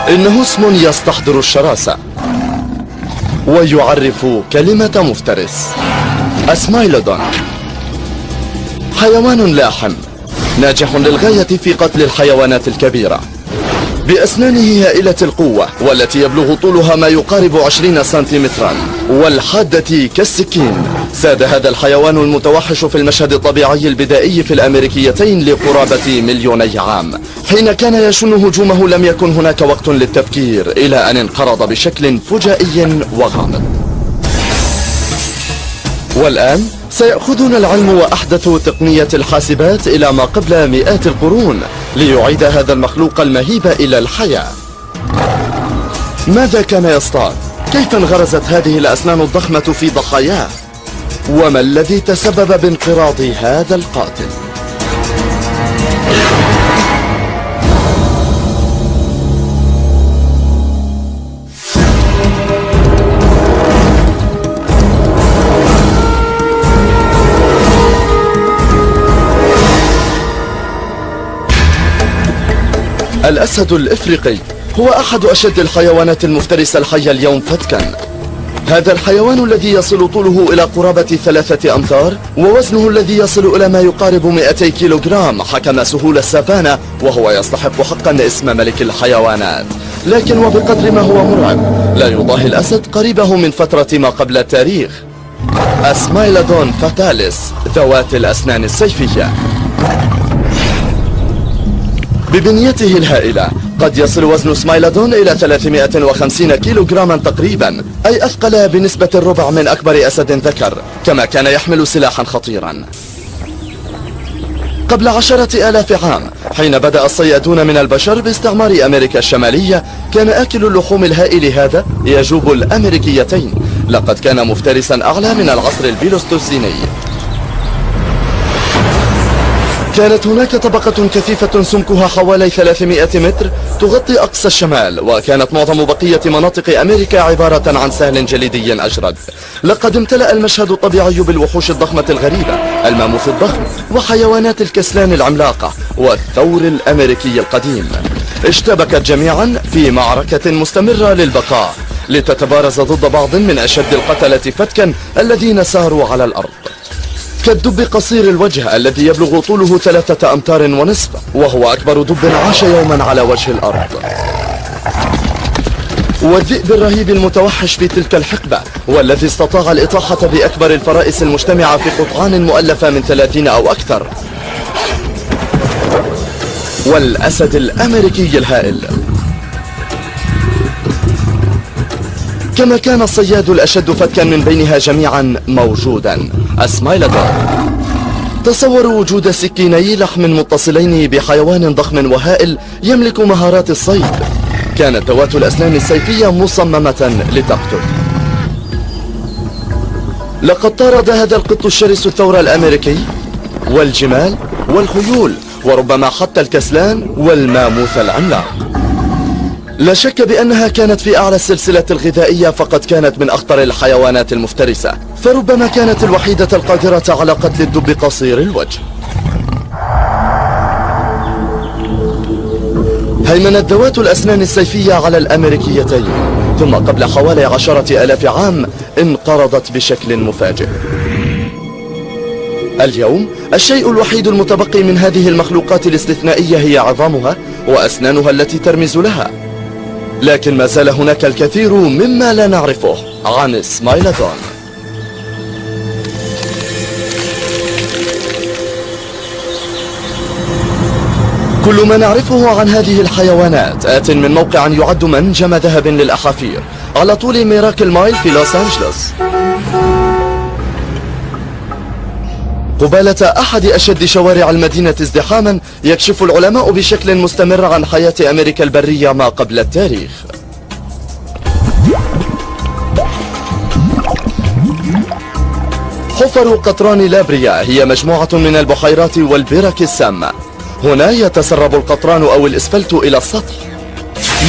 إنه اسم يستحضر الشراسة ويعرف كلمة مفترس. اسمايلودون حيوان لاحم ناجح للغاية في قتل الحيوانات الكبيرة، بأسنانه هائلة القوة والتي يبلغ طولها ما يقارب 20 سنتيمترا والحادة كالسكين. ساد هذا الحيوان المتوحش في المشهد الطبيعي البدائي في الأمريكيتين لقرابة 2,000,000 عام. حين كان يشن هجومه لم يكن هناك وقت للتفكير إلى أن انقرض بشكل فجائي وغامض. والآن سيأخذنا العلم وأحدث تقنية الحاسبات إلى ما قبل مئات القرون ليعيد هذا المخلوق المهيب إلى الحياة. ماذا كان يصطاد؟ كيف انغرزت هذه الأسنان الضخمة في ضحاياه؟ وما الذي تسبب بانقراض هذا القاتل؟ الأسد الإفريقي هو أحد أشد الحيوانات المفترسة الحية اليوم فتكا. هذا الحيوان الذي يصل طوله إلى قرابة 3 أمتار ووزنه الذي يصل إلى ما يقارب 200 كيلوغرام حكم سهول السافانا، وهو يستحق حقا اسم ملك الحيوانات. لكن وبقدر ما هو مرعب لا يضاهي الأسد قريبه من فترة ما قبل التاريخ، اسمايلودون فاتاليس ذوات الأسنان السيفية. ببنيته الهائلة قد يصل وزن سمايلودون إلى 350 كيلوغراما تقريبا، أي أثقل بنسبة الربع من أكبر أسد ذكر، كما كان يحمل سلاحا خطيرا. قبل 10,000 عام حين بدأ الصيادون من البشر باستعمار أمريكا الشمالية كان آكل اللحوم الهائل هذا يجوب الأمريكيتين. لقد كان مفترسا أعلى من العصر البيلوستوسيني. كانت هناك طبقة كثيفة سمكها حوالي 300 متر تغطي أقصى الشمال، وكانت معظم بقية مناطق أمريكا عبارة عن سهل جليدي أجرد. لقد امتلأ المشهد الطبيعي بالوحوش الضخمة الغريبة، الماموث الضخم وحيوانات الكسلان العملاقة والثور الأمريكي القديم. اشتبكت جميعا في معركة مستمرة للبقاء لتتبارز ضد بعض من أشد القتلة فتكا الذين ساروا على الأرض، كالدب قصير الوجه الذي يبلغ طوله 3 أمتار ونصف، وهو أكبر دب عاش يوما على وجه الأرض. والذئب الرهيب المتوحش في تلك الحقبة والذي استطاع الإطاحة بأكبر الفرائس المجتمعة في قطعان مؤلفة من 30 أو أكثر. والأسد الأمريكي الهائل. كما كان الصياد الأشد فتكا من بينها جميعا موجودا، اسمايلودون. تصوروا وجود سكيني لحم متصلين بحيوان ضخم وهائل يملك مهارات الصيد. كانت ذوات الأسنان السيفية مصممة لتقتل. لقد طارد هذا القط الشرس الثور الأمريكي والجمال والخيول وربما حتى الكسلان والماموث العملاق. لا شك بأنها كانت في أعلى السلسلة الغذائية، فقد كانت من أخطر الحيوانات المفترسة، فربما كانت الوحيدة القادرة على قتل الدب قصير الوجه. هيمنت ذوات الأسنان السيفية على الأمريكيتين، ثم قبل حوالي 10,000 عام انقرضت بشكل مفاجئ. اليوم الشيء الوحيد المتبقي من هذه المخلوقات الاستثنائية هي عظامها وأسنانها التي ترمز لها، لكن ما زال هناك الكثير مما لا نعرفه عن اسمايلودون. كل ما نعرفه عن هذه الحيوانات آت من موقع يعد منجم ذهب للأحافير على طول ميراكل مايل في لوس أنجلوس، قبالة أحد أشد شوارع المدينة ازدحاما. يكشف العلماء بشكل مستمر عن حياة أمريكا البرية ما قبل التاريخ. حفر قطران لابريا هي مجموعة من البحيرات والبرك السامة. هنا يتسرب القطران أو الإسفلت إلى السطح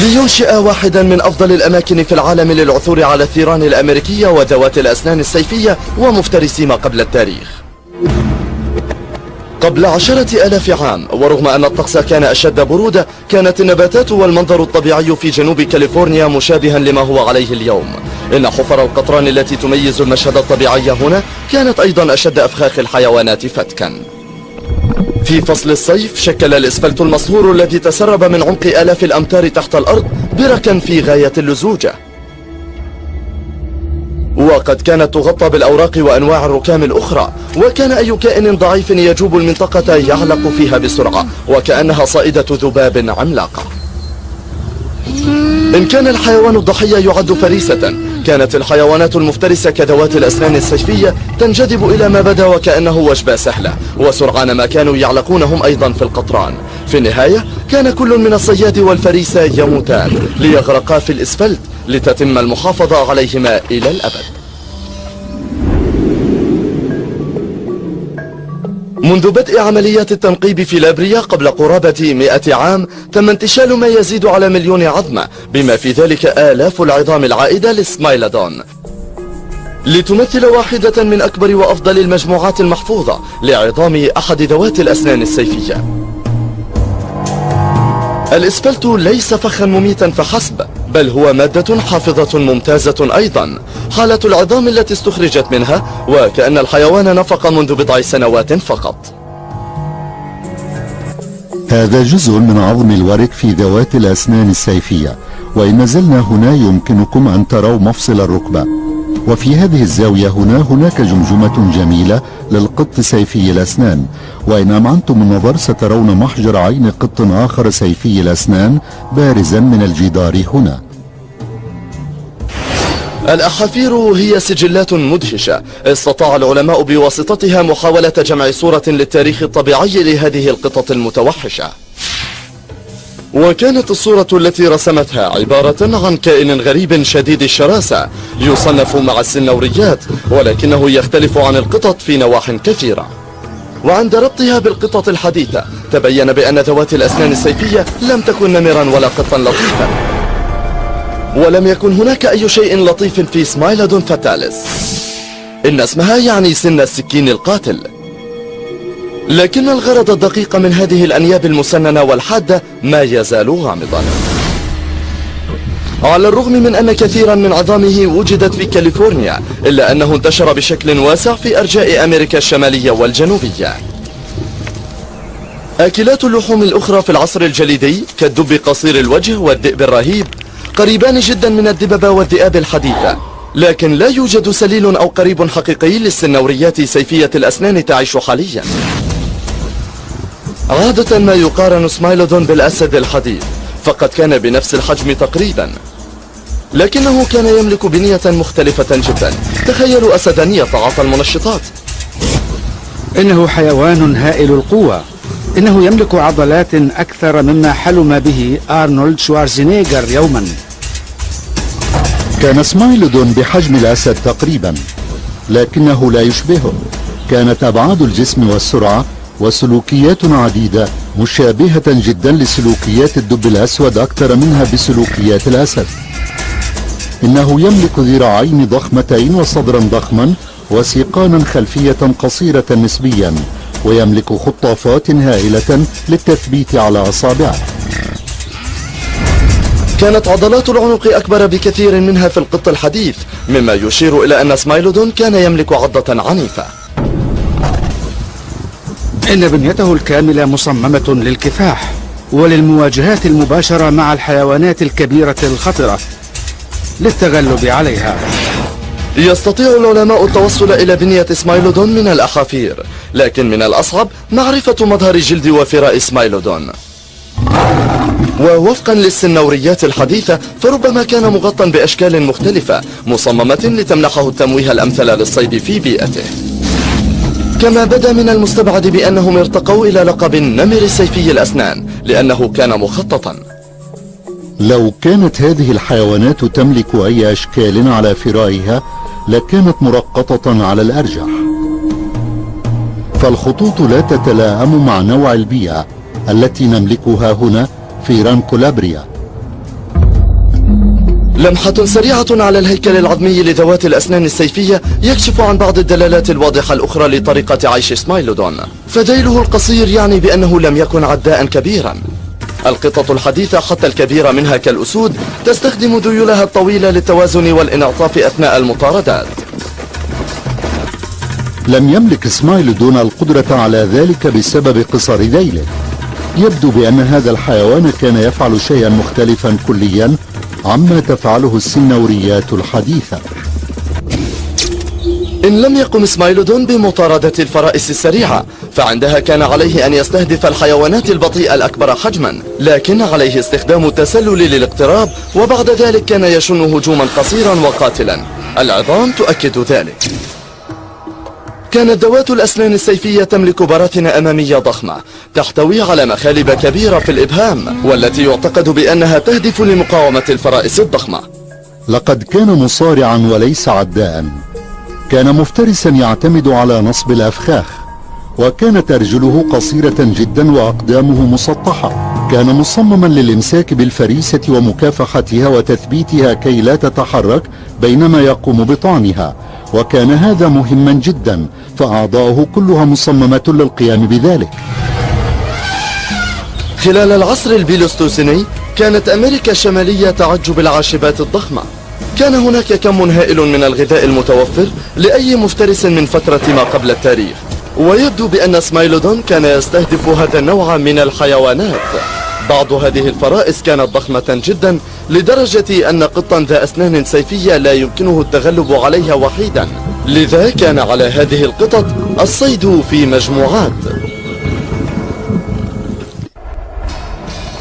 لينشئ واحدا من أفضل الأماكن في العالم للعثور على الثيران الأمريكية وذوات الأسنان السيفية ومفترسي ما قبل التاريخ. قبل 10,000 عام، ورغم أن الطقس كان أشد برودة، كانت النباتات والمنظر الطبيعي في جنوب كاليفورنيا مشابها لما هو عليه اليوم. إن حفر القطران التي تميز المشهد الطبيعي هنا كانت أيضا أشد أفخاخ الحيوانات فتكا. في فصل الصيف شكل الإسفلت المصهور الذي تسرب من عمق آلاف الأمتار تحت الأرض بركا في غاية اللزوجة، وقد كانت تغطى بالأوراق وأنواع الركام الأخرى، وكان أي كائن ضعيف يجوب المنطقة يعلق فيها بسرعة وكأنها صائدة ذباب عملاقة. إن كان الحيوان الضحية يعد فريسة، كانت الحيوانات المفترسة كذوات الأسنان السيفية تنجذب إلى ما بدا وكأنه وجبة سهلة، وسرعان ما كانوا يعلقون هم أيضا في القطران. في النهاية كان كل من الصياد والفريسة يموتان ليغرقا في الإسفلت لتتم المحافظة عليهما إلى الأبد. منذ بدء عمليات التنقيب في لابريا قبل قرابة 100 عام، تم انتشال ما يزيد على 1,000,000 عظمة، بما في ذلك آلاف العظام العائدة للسمايلودون، لتمثل واحدة من أكبر وأفضل المجموعات المحفوظة لعظام أحد ذوات الأسنان السيفية. الإسفلت ليس فخا مميتا فحسب، بل هو مادة حافظة ممتازة أيضا. حالة العظام التي استخرجت منها وكأن الحيوان نفق منذ بضع سنوات فقط. هذا جزء من عظم الورك في ذوات الأسنان السيفية، وإن زلنا هنا يمكنكم أن تروا مفصل الركبة، وفي هذه الزاوية هناك جمجمة جميلة للقط سيفي الأسنان، وإن أمعنتم النظر سترون محجر عين قط آخر سيفي الأسنان بارزا من الجدار هنا. الأحافير هي سجلات مدهشة استطاع العلماء بواسطتها محاولة جمع صورة للتاريخ الطبيعي لهذه القطط المتوحشة، وكانت الصورة التي رسمتها عبارة عن كائن غريب شديد الشراسة يصنف مع السنوريات، ولكنه يختلف عن القطط في نواح كثيرة. وعند ربطها بالقطط الحديثة تبين بأن ذوات الأسنان السيفية لم تكن نمرا ولا قطا لطيفا، ولم يكن هناك أي شيء لطيف في سمايلودون فاتاليس. إن اسمها يعني سن السكين القاتل، لكن الغرض الدقيق من هذه الأنياب المسننة والحادة ما يزال غامضا. على الرغم من أن كثيرا من عظامه وجدت في كاليفورنيا، إلا أنه انتشر بشكل واسع في أرجاء أمريكا الشمالية والجنوبية. آكلات اللحوم الأخرى في العصر الجليدي كالدب قصير الوجه والذئب الرهيب قريبان جدا من الدببة والذئاب الحديثة، لكن لا يوجد سليل أو قريب حقيقي للسنوريات سيفية الأسنان تعيش حاليا. عادة ما يقارن سمايلودون بالأسد الحديث، فقد كان بنفس الحجم تقريبا، لكنه كان يملك بنية مختلفة جدا. تخيلوا أسدا يتعاطى المنشطات. إنه حيوان هائل القوة، إنه يملك عضلات أكثر مما حلم به أرنولد شوارزنيغر يوما. كان سمايلودون بحجم الأسد تقريبا، لكنه لا يشبهه. كانت أبعاد الجسم والسرعة وسلوكيات عديدة مشابهة جدا لسلوكيات الدب الأسود أكثر منها بسلوكيات الأسد. إنه يملك ذراعين ضخمتين وصدرا ضخما وسيقانا خلفية قصيرة نسبيا، ويملك خطافات هائلة للتثبيت على أصابعه. كانت عضلات العنق أكبر بكثير منها في القط الحديث، مما يشير إلى أن سمايلودون كان يملك عضة عنيفة. إن بنيته الكاملة مصممة للكفاح وللمواجهات المباشرة مع الحيوانات الكبيرة الخطرة للتغلب عليها. يستطيع العلماء التوصل إلى بنية سمايلودون من الأحافير، لكن من الأصعب معرفة مظهر جلد وفراء سمايلودون. ووفقا للسنوريات الحديثة فربما كان مغطى بأشكال مختلفة مصممة لتمنحه التمويه الأمثل للصيد في بيئته. كما بدا من المستبعد بأنهم ارتقوا إلى لقب النمر السيفي الأسنان لأنه كان مخططا. لو كانت هذه الحيوانات تملك أي أشكال على فرائها لكانت مرقطة على الأرجح، فالخطوط لا تتلائم مع نوع البيئة التي نملكها هنا في رانكو لابريا. لمحة سريعة على الهيكل العظمي لذوات الأسنان السيفية يكشف عن بعض الدلالات الواضحة الأخرى لطريقة عيش سمايلودون. فذيله القصير يعني بأنه لم يكن عداء كبيرا. القطط الحديثة حتى الكبيرة منها كالأسود تستخدم ذيولها الطويلة للتوازن والانعطاف أثناء المطاردات. لم يملك سمايلودون القدرة على ذلك بسبب قصر ذيله. يبدو بأن هذا الحيوان كان يفعل شيئا مختلفا كليا عما تفعله السنوريات الحديثة. إن لم يقم سمايلودون بمطاردة الفرائس السريعة فعندها كان عليه أن يستهدف الحيوانات البطيئة الأكبر حجما، لكن عليه استخدام التسلل للاقتراب، وبعد ذلك كان يشن هجوما قصيرا وقاتلا. العظام تؤكد ذلك. كانت ذوات الأسنان السيفية تملك براثن أمامية ضخمة تحتوي على مخالب كبيرة في الإبهام، والتي يعتقد بأنها تهدف لمقاومة الفرائس الضخمة. لقد كان مصارعا وليس عداء. كان مفترسا يعتمد على نصب الأفخاخ، وكانت أرجله قصيرة جدا وأقدامه مسطحة. كان مصمما للإمساك بالفريسة ومكافحتها وتثبيتها كي لا تتحرك بينما يقوم بطعنها، وكان هذا مهما جدا فأعضاؤه كلها مصممة للقيام بذلك. خلال العصر البيلوستوسيني كانت أمريكا الشمالية تعج بالعاشبات الضخمة. كان هناك كم هائل من الغذاء المتوفر لأي مفترس من فترة ما قبل التاريخ، ويبدو بأن سمايلودون كان يستهدف هذا النوع من الحيوانات. بعض هذه الفرائس كانت ضخمة جدا لدرجة أن قطا ذا أسنان سيفية لا يمكنه التغلب عليها وحيدا، لذا كان على هذه القطط الصيد في مجموعات.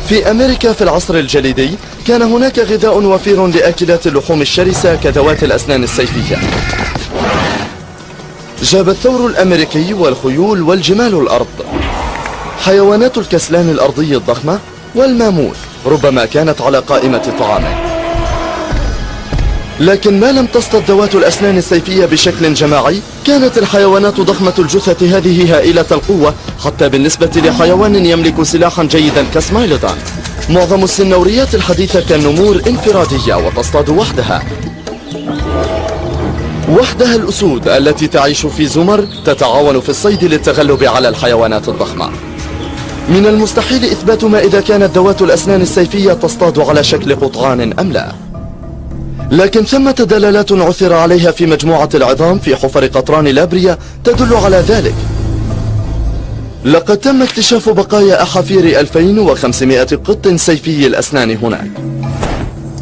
في أمريكا في العصر الجليدي كان هناك غذاء وفير لآكلات اللحوم الشرسة كذوات الأسنان السيفية. جاب الثور الأمريكي والخيول والجمال الأرض، حيوانات الكسلان الأرضي الضخمة والماموث ربما كانت على قائمة طعامه. لكن ما لم تصطد ذوات الأسنان السيفية بشكل جماعي. كانت الحيوانات ضخمة الجثة هذه هائلة القوة حتى بالنسبة لحيوان يملك سلاحا جيدا كسمايلودون. معظم السنوريات الحديثة كالنمور انفرادية وتصطاد وحدها. الأسود التي تعيش في زمر تتعاون في الصيد للتغلب على الحيوانات الضخمة. من المستحيل إثبات ما إذا كانت ذوات الأسنان السيفية تصطاد على شكل قطعان أم لا، لكن ثمة دلالات عثر عليها في مجموعة العظام في حفر قطران لابريا تدل على ذلك. لقد تم اكتشاف بقايا أحافير 2500 قط سيفي الأسنان هناك.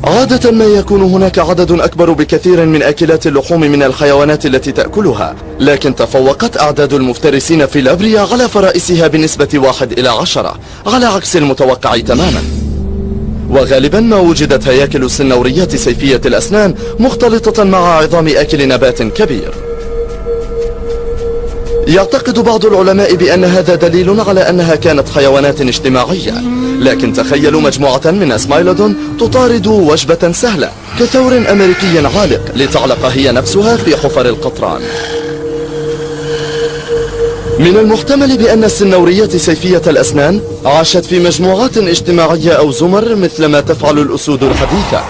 عادة ما يكون هناك عدد أكبر بكثير من أكلات اللحوم من الحيوانات التي تأكلها، لكن تفوقت أعداد المفترسين في لابريا على فرائسها بنسبة 1:10 على عكس المتوقع تماما. وغالبا ما وجدت هياكل السنوريات سيفية الأسنان مختلطة مع عظام آكل نبات كبير. يعتقد بعض العلماء بأن هذا دليل على أنها كانت حيوانات اجتماعية، لكن تخيلوا مجموعة من سمايلودون تطارد وجبة سهلة كثور أمريكي عالق لتعلق هي نفسها في حفر القطران. من المحتمل بأن السنوريات سيفية الأسنان عاشت في مجموعات اجتماعية أو زمر مثل ما تفعل الأسود الحديثة.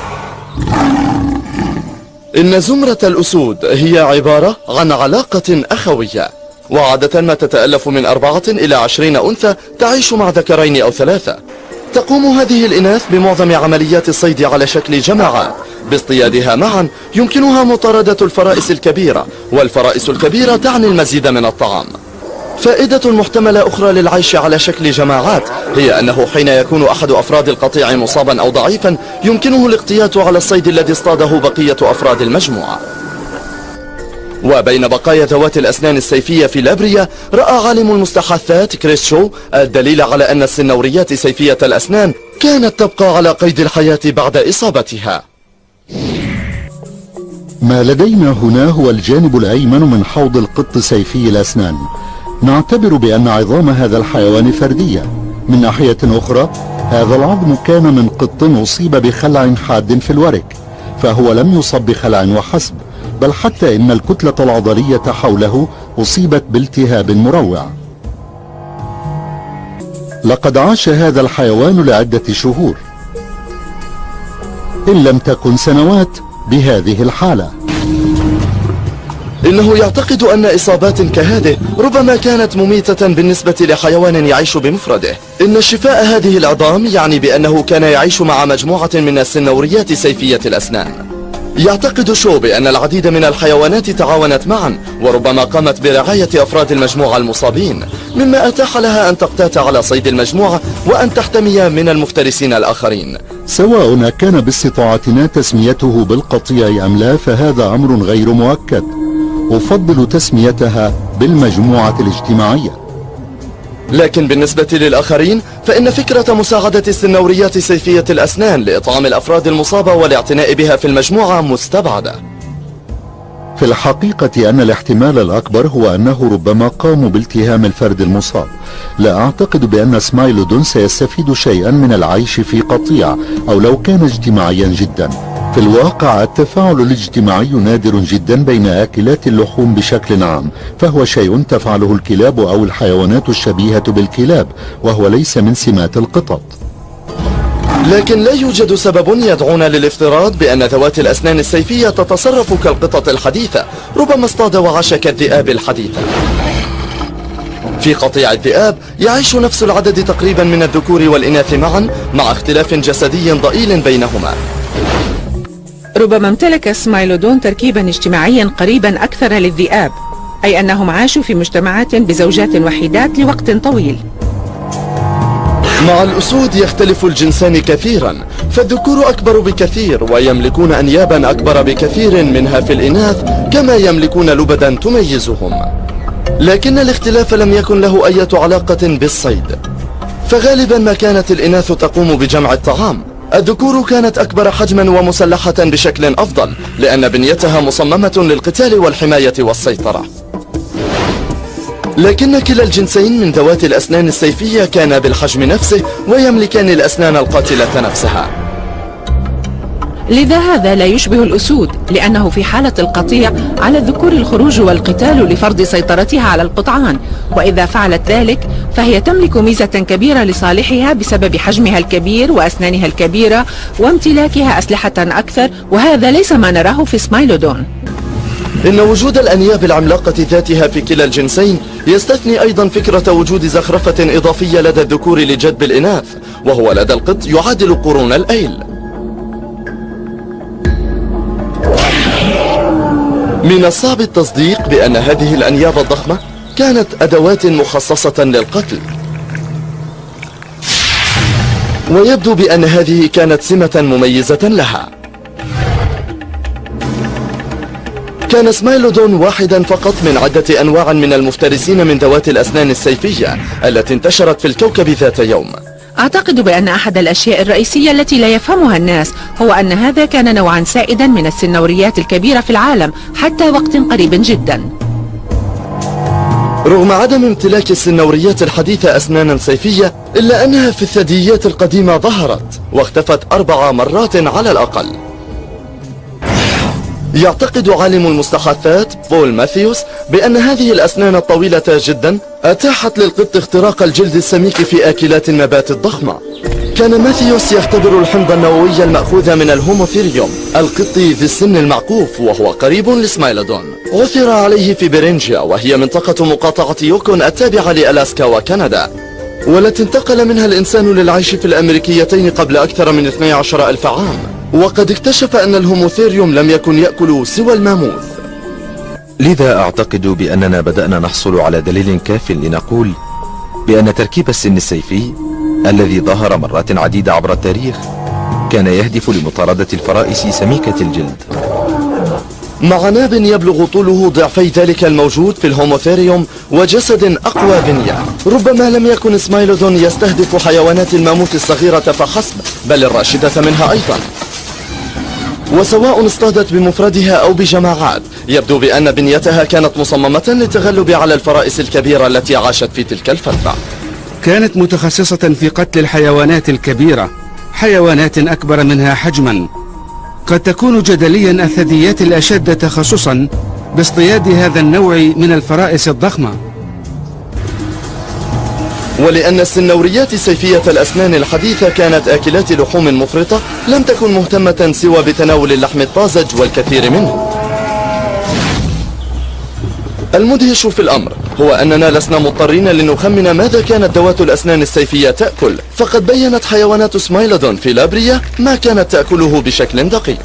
إن زمرة الأسود هي عبارة عن علاقة أخوية، وعادة ما تتألف من 4 إلى 20 أنثى تعيش مع ذكرين أو 3. تقوم هذه الإناث بمعظم عمليات الصيد على شكل جماعات. باصطيادها معا يمكنها مطاردة الفرائس الكبيرة، والفرائس الكبيرة تعني المزيد من الطعام. فائدة محتملة أخرى للعيش على شكل جماعات هي أنه حين يكون أحد أفراد القطيع مصابا أو ضعيفا يمكنه الاقتيات على الصيد الذي اصطاده بقية أفراد المجموعة. وبين بقايا ذوات الأسنان السيفية في لابريا رأى عالم المستحاثات كريس شو الدليل على أن السنوريات سيفية الأسنان كانت تبقى على قيد الحياة بعد إصابتها. ما لدينا هنا هو الجانب الأيمن من حوض القط سيفي الأسنان. نعتبر بأن عظام هذا الحيوان فردية. من ناحية أخرى هذا العظم كان من قط أصيب بخلع حاد في الورك، فهو لم يصب بخلع وحسب، بل حتى إن الكتلة العضلية حوله أصيبت بالتهاب مروع. لقد عاش هذا الحيوان لعدة شهور. إن لم تكن سنوات بهذه الحالة. إنه يعتقد أن إصابات كهذه ربما كانت مميتة بالنسبة لحيوان يعيش بمفرده. إن شفاء هذه العظام يعني بأنه كان يعيش مع مجموعة من السنوريات سيفية الأسنان. يعتقد شو بأن العديد من الحيوانات تعاونت معا وربما قامت برعاية أفراد المجموعة المصابين، مما أتاح لها أن تقتات على صيد المجموعة وأن تحتمي من المفترسين الآخرين. سواء كان باستطاعتنا تسميته بالقطيع أم لا فهذا أمر غير مؤكد. أفضل تسميتها بالمجموعة الاجتماعية. لكن بالنسبة للآخرين فإن فكرة مساعدة السنوريات سيفية الأسنان لإطعام الأفراد المصابة والاعتناء بها في المجموعة مستبعدة. في الحقيقة أن الاحتمال الأكبر هو أنه ربما قاموا بالتهام الفرد المصاب. لا أعتقد بأن سمايلودون سيستفيد شيئا من العيش في قطيع أو لو كان اجتماعيا جدا. في الواقع التفاعل الاجتماعي نادر جدا بين آكلات اللحوم بشكل عام، فهو شيء تفعله الكلاب أو الحيوانات الشبيهة بالكلاب، وهو ليس من سمات القطط. لكن لا يوجد سبب يدعونا للافتراض بأن ذوات الأسنان السيفية تتصرف كالقطط الحديثة، ربما اصطاد وعاش كالذئاب الحديثة. في قطيع الذئاب يعيش نفس العدد تقريبا من الذكور والإناث معا، مع اختلاف جسدي ضئيل بينهما. ربما امتلك سمايلودون تركيبا اجتماعيا قريبا أكثر للذئاب، أي أنهم عاشوا في مجتمعات بزوجات وحيدات لوقت طويل. مع الأسود يختلف الجنسان كثيرا، فالذكور أكبر بكثير ويملكون أنيابا أكبر بكثير منها في الإناث، كما يملكون لبدا تميزهم. لكن الاختلاف لم يكن له أي علاقة بالصيد، فغالبا ما كانت الإناث تقوم بجمع الطعام. الذكور كانت أكبر حجما ومسلحة بشكل أفضل، لأن بنيتها مصممة للقتال والحماية والسيطرة. لكن كلا الجنسين من ذوات الأسنان السيفية كان بالحجم نفسه ويملكان الأسنان القاتلة نفسها. لذا هذا لا يشبه الأسود، لأنه في حالة القطيع على الذكور الخروج والقتال لفرض سيطرتها على القطعان، وإذا فعلت ذلك فهي تملك ميزة كبيرة لصالحها بسبب حجمها الكبير وأسنانها الكبيرة وامتلاكها أسلحة أكثر، وهذا ليس ما نراه في سمايلودون. إن وجود الأنياب العملاقة ذاتها في كلا الجنسين يستثني أيضا فكرة وجود زخرفة إضافية لدى الذكور لجذب الإناث، وهو لدى القط يعادل قرون الأيل. من الصعب التصديق بأن هذه الأنياب الضخمة كانت أدوات مخصصة للقتل، ويبدو بأن هذه كانت سمة مميزة لها. كان سمايلودون واحدا فقط من عدة أنواع من المفترسين من ذوات الأسنان السيفية التي انتشرت في الكوكب ذات يوم. أعتقد بأن أحد الأشياء الرئيسية التي لا يفهمها الناس هو أن هذا كان نوعا سائدا من السنوريات الكبيرة في العالم حتى وقت قريب جدا. رغم عدم امتلاك السنوريات الحديثة أسنانا سيفية، إلا أنها في الثدييات القديمة ظهرت واختفت 4 مرات على الأقل. يعتقد عالم المستحاثات بول ماثيوس بأن هذه الأسنان الطويلة جدا أتاحت للقط اختراق الجلد السميك في آكلات النبات الضخمة. كان ماثيوس يختبر الحمض النووي المأخوذ من الهوموثيريوم القط ذي السن المعقوف، وهو قريب لسمايلودون. عثر عليه في برينجيا، وهي منطقة مقاطعة يوكون التابعة لألاسكا وكندا، والتي انتقل منها الإنسان للعيش في الأمريكيتين قبل أكثر من 12,000 عام. وقد اكتشف أن الهوموثيريوم لم يكن يأكل سوى الماموث. لذا أعتقد بأننا بدأنا نحصل على دليل كاف لنقول بأن تركيب السن السيفي الذي ظهر مرات عديدة عبر التاريخ كان يهدف لمطاردة الفرائس سميكة الجلد. مع ناب يبلغ طوله ضعفي ذلك الموجود في الهوموثيريوم وجسد أقوى بنية، ربما لم يكن سمايلودون يستهدف حيوانات الماموث الصغيرة فحسب، بل الراشدة منها أيضا. وسواء اصطادت بمفردها أو بجماعات، يبدو بأن بنيتها كانت مصممة للتغلب على الفرائس الكبيرة التي عاشت في تلك الفترة. كانت متخصصة في قتل الحيوانات الكبيرة، حيوانات أكبر منها حجما. قد تكون جدليا الثدييات الأشد تخصصا باصطياد هذا النوع من الفرائس الضخمة. ولأن السنوريات سيفية الأسنان الحديثة كانت آكلات لحوم مفرطة، لم تكن مهتمة سوى بتناول اللحم الطازج والكثير منه. المدهش في الأمر هو أننا لسنا مضطرين لنخمن ماذا كانت ذوات الأسنان السيفية تأكل، فقد بيّنت حيوانات سمايلودون في لابريا ما كانت تأكله بشكل دقيق.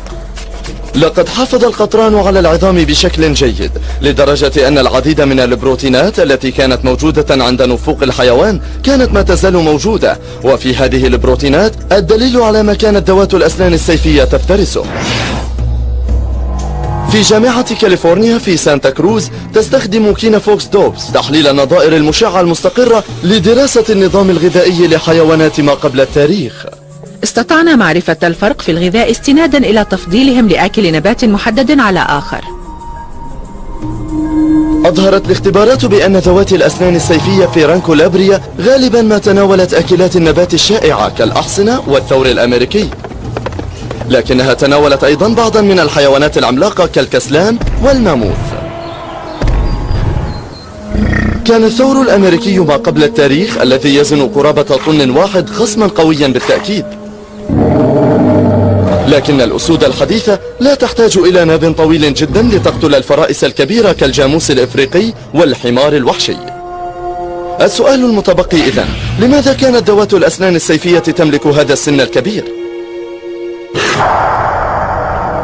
لقد حافظ القطران على العظام بشكل جيد، لدرجة أن العديد من البروتينات التي كانت موجودة عند نفوق الحيوان كانت ما تزال موجودة، وفي هذه البروتينات الدليل على ما كانت ذوات الأسنان السيفية تفترسه. في جامعة كاليفورنيا في سانتا كروز تستخدم كينا فوكس دوبز تحليل النظائر المشعة المستقرة لدراسة النظام الغذائي لحيوانات ما قبل التاريخ. استطعنا معرفة الفرق في الغذاء استنادا إلى تفضيلهم لأكل نبات محدد على آخر. أظهرت الاختبارات بأن ذوات الأسنان السيفية في رانكو لابريا غالبا ما تناولت أكلات النبات الشائعة كالأحصنة والثور الأمريكي، لكنها تناولت أيضا بعضا من الحيوانات العملاقة كالكسلان والماموث. كان الثور الأمريكي ما قبل التاريخ الذي يزن قرابة طن واحد خصما قويا بالتأكيد، لكن الأسود الحديثة لا تحتاج إلى ناب طويل جدا لتقتل الفرائس الكبيرة كالجاموس الإفريقي والحمار الوحشي. السؤال المتبقي إذن، لماذا كانت ذوات الأسنان السيفية تملك هذا السن الكبير؟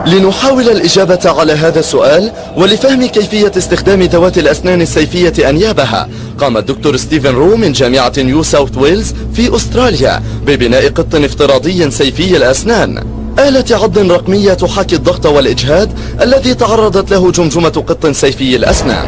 لنحاول الإجابة على هذا السؤال ولفهم كيفية استخدام ذوات الأسنان السيفية أنيابها، قام الدكتور ستيفن رو من جامعة نيو ساوث ويلز في أستراليا ببناء قط افتراضي سيفي الأسنان، آلة عض رقمية تحاكي الضغط والإجهاد الذي تعرضت له جمجمة قط سيفي الأسنان.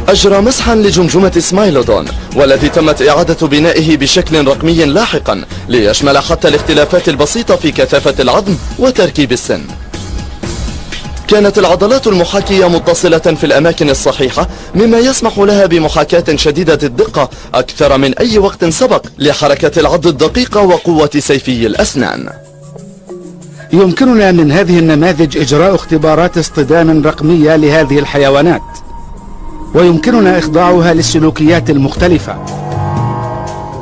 أجرى مسحا لجمجمة سمايلودون، والذي تمت إعادة بنائه بشكل رقمي لاحقا ليشمل حتى الاختلافات البسيطة في كثافة العظم وتركيب السن. كانت العضلات المحاكية متصلة في الأماكن الصحيحة، مما يسمح لها بمحاكاة شديدة الدقة أكثر من أي وقت سبق لحركة العض الدقيقة وقوة سيفي الأسنان. يمكننا من هذه النماذج إجراء اختبارات اصطدام رقمية لهذه الحيوانات، ويمكننا إخضاعها للسلوكيات المختلفة،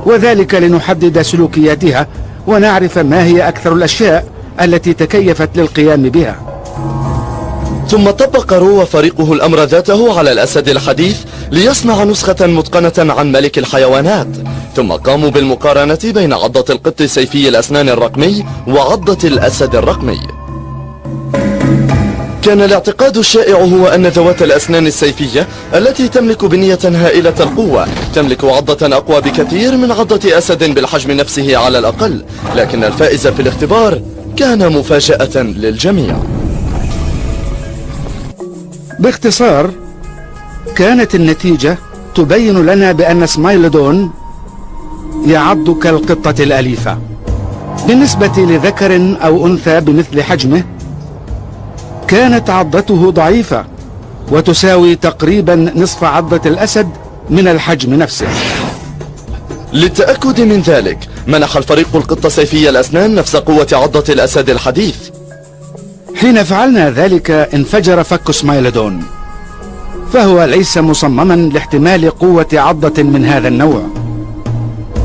وذلك لنحدد سلوكياتها ونعرف ما هي أكثر الأشياء التي تكيفت للقيام بها. ثم طبق رو وفريقه الأمر ذاته على الأسد الحديث ليصنع نسخة متقنة عن ملك الحيوانات، ثم قاموا بالمقارنة بين عضة القط سيفي الأسنان الرقمي وعضة الأسد الرقمي. كان الاعتقاد الشائع هو أن ذوات الأسنان السيفية التي تملك بنية هائلة القوة تملك عضة أقوى بكثير من عضة أسد بالحجم نفسه على الأقل، لكن الفائز في الاختبار كان مفاجأة للجميع. باختصار، كانت النتيجة تبين لنا بأن سمايلودون يعض كالقطة الأليفة. بالنسبة لذكر أو أنثى بمثل حجمه، كانت عضته ضعيفة وتساوي تقريبا نصف عضة الأسد من الحجم نفسه. للتأكد من ذلك منح الفريق القط سيفي الأسنان نفس قوة عضة الأسد الحديث. حين فعلنا ذلك انفجر فك سمايلودون، فهو ليس مصمما لاحتمال قوة عضة من هذا النوع.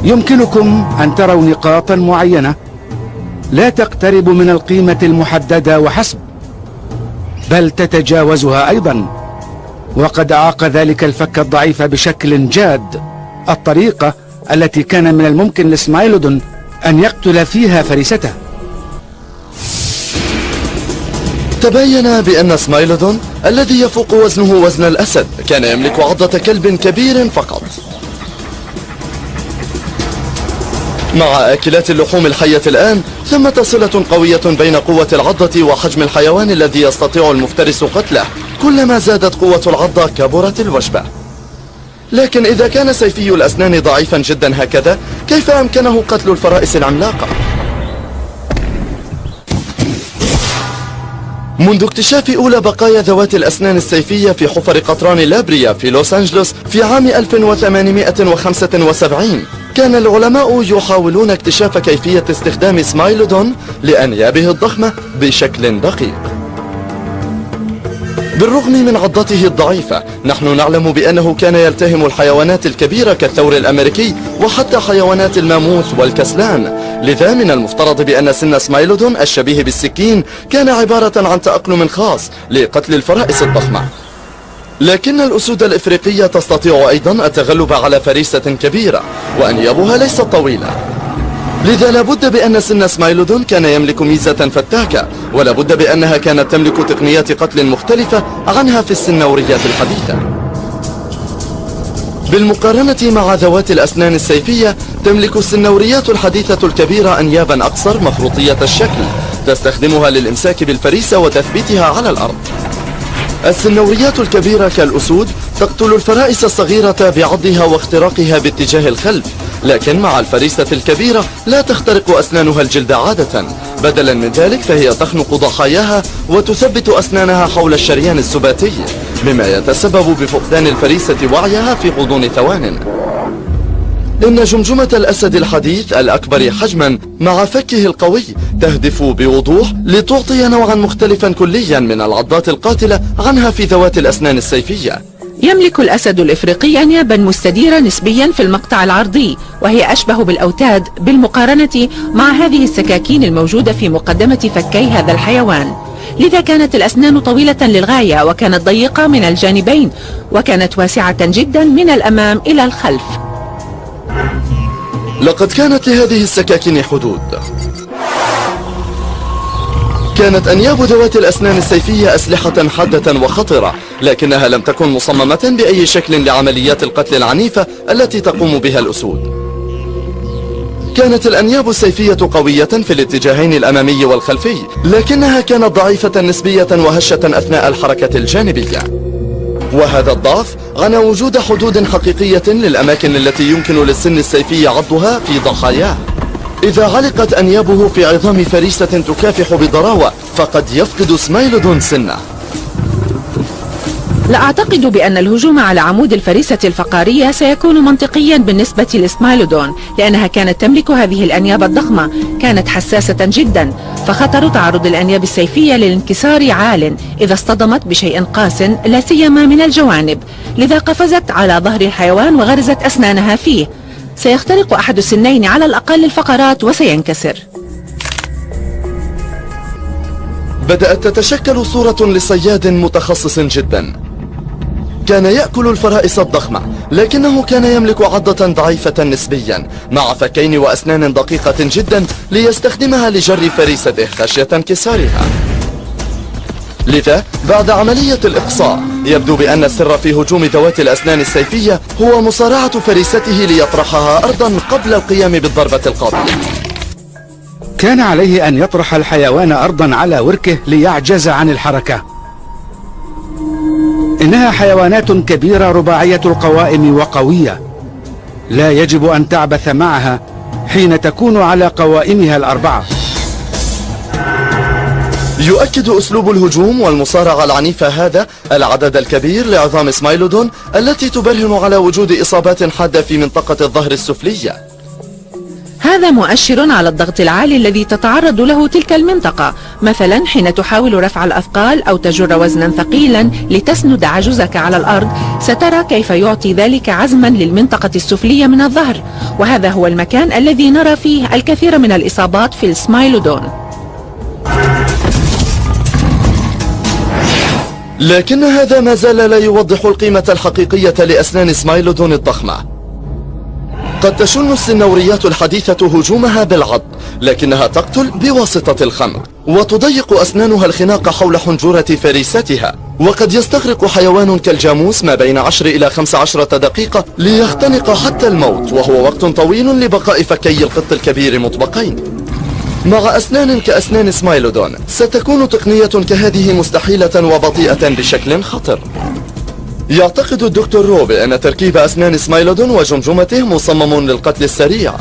يمكنكم أن تروا نقاطا معينة لا تقترب من القيمة المحددة وحسب، بل تتجاوزها أيضا، وقد أعاق ذلك الفك الضعيف بشكل جاد الطريقة التي كان من الممكن لسمايلودون أن يقتل فيها فريسته. تبين بأن سمايلودون الذي يفوق وزنه وزن الأسد كان يملك عضة كلب كبير فقط. مع آكلات اللحوم الحية الآن ثمة صلة قوية بين قوة العضة وحجم الحيوان الذي يستطيع المفترس قتله. كلما زادت قوة العضة كبرت الوجبة. لكن إذا كان سيفي الأسنان ضعيفا جدا هكذا، كيف أمكنه قتل الفرائس العملاقة؟ منذ اكتشاف أولى بقايا ذوات الأسنان السيفية في حفر قطران لابريا في لوس أنجلوس في عام 1875، كان العلماء يحاولون اكتشاف كيفية استخدام سمايلودون لأنيابه الضخمة بشكل دقيق. بالرغم من عضته الضعيفة، نحن نعلم بأنه كان يلتهم الحيوانات الكبيرة كالثور الأمريكي وحتى حيوانات الماموث والكسلان. لذا من المفترض بأن سن سمايلودون الشبيه بالسكين كان عبارة عن تأقلم خاص لقتل الفرائس الضخمة. لكن الأسود الإفريقية تستطيع أيضا التغلب على فريسة كبيرة وأنيابها ليست طويلة، لذا لابد بأن سن سمايلودون كان يملك ميزة فتاكة، ولابد بأنها كانت تملك تقنيات قتل مختلفة عنها في السنوريات الحديثة. بالمقارنة مع ذوات الأسنان السيفية، تملك السنوريات الحديثة الكبيرة أنيابا أقصر مخروطية الشكل تستخدمها للإمساك بالفريسة وتثبيتها على الأرض. السنوريات الكبيرة كالأسود تقتل الفرائس الصغيرة بعضها واختراقها باتجاه الخلف، لكن مع الفريسة الكبيرة لا تخترق أسنانها الجلد عادة، بدلا من ذلك فهي تخنق ضحاياها وتثبت أسنانها حول الشريان السباتي، مما يتسبب بفقدان الفريسة وعيها في غضون ثوان. إن جمجمة الأسد الحديث الأكبر حجما مع فكه القوي تهدف بوضوح لتعطي نوعا مختلفا كليا من العضات القاتلة عنها في ذوات الأسنان السيفية. يملك الأسد الإفريقي أنيابا مستديرة نسبيا في المقطع العرضي، وهي أشبه بالأوتاد بالمقارنة مع هذه السكاكين الموجودة في مقدمة فكي هذا الحيوان. لذا كانت الأسنان طويلة للغاية، وكانت ضيقة من الجانبين، وكانت واسعة جدا من الأمام إلى الخلف. لقد كانت لهذه السكاكين حدود. كانت أنياب ذوات الأسنان السيفية أسلحة حادة وخطرة، لكنها لم تكن مصممة بأي شكل لعمليات القتل العنيفة التي تقوم بها الأسود. كانت الأنياب السيفية قوية في الاتجاهين الأمامي والخلفي، لكنها كانت ضعيفة نسبية وهشة أثناء الحركة الجانبية، وهذا الضعف عن وجود حدود حقيقية للأماكن التي يمكن للسن السيفي عضها في ضحاياه. إذا علقت أنيابه في عظام فريسة تكافح بضراوة فقد يفقد سمايلودون سنه. لا أعتقد بأن الهجوم على عمود الفريسة الفقارية سيكون منطقيا بالنسبة لسمايلودون، لأنها كانت تملك هذه الأنياب الضخمة، كانت حساسة جدا، فخطر تعرض الأنياب السيفية للانكسار عال إذا اصطدمت بشيء قاس لا سيما من الجوانب. لذا قفزت على ظهر الحيوان وغرزت أسنانها فيه، سيخترق أحد السنين على الأقل الفقرات وسينكسر. بدأت تتشكل صورة لصياد متخصص جدا. كان يأكل الفرائس الضخمة، لكنه كان يملك عضة ضعيفة نسبيا مع فكين وأسنان دقيقة جدا ليستخدمها لجر فريسته خشية انكسارها. لذا بعد عملية الإقصاء يبدو بأن السر في هجوم ذوات الأسنان السيفية هو مصارعة فريسته ليطرحها أرضا قبل القيام بالضربة القاضية. كان عليه أن يطرح الحيوان أرضا على وركه ليعجز عن الحركة. إنها حيوانات كبيرة رباعية القوائم وقوية، لا يجب أن تعبث معها حين تكون على قوائمها الأربعة. يؤكد أسلوب الهجوم والمصارعة العنيفة هذا العدد الكبير لعظام سمايلودون التي تبرهن على وجود إصابات حادة في منطقة الظهر السفلية. هذا مؤشر على الضغط العالي الذي تتعرض له تلك المنطقة، مثلا حين تحاول رفع الأثقال أو تجر وزنا ثقيلا لتسند عجزك على الأرض، سترى كيف يعطي ذلك عزما للمنطقة السفلية من الظهر، وهذا هو المكان الذي نرى فيه الكثير من الإصابات في السمايلودون. لكن هذا ما زال لا يوضح القيمة الحقيقية لأسنان سمايلودون الضخمة. قد تشن السنوريات الحديثة هجومها بالعض، لكنها تقتل بواسطة الخنق، وتضيق أسنانها الخناق حول حنجرة فريستها. وقد يستغرق حيوان كالجاموس ما بين 10 إلى 15 دقيقة ليختنق حتى الموت، وهو وقت طويل لبقاء فكي القط الكبير مطبقين. مع أسنان كأسنان سمايلودون ستكون تقنية كهذه مستحيلة وبطيئة بشكل خطر. يعتقد الدكتور رو بأن تركيب أسنان سمايلودون وجمجمته مصمم للقتل السريع،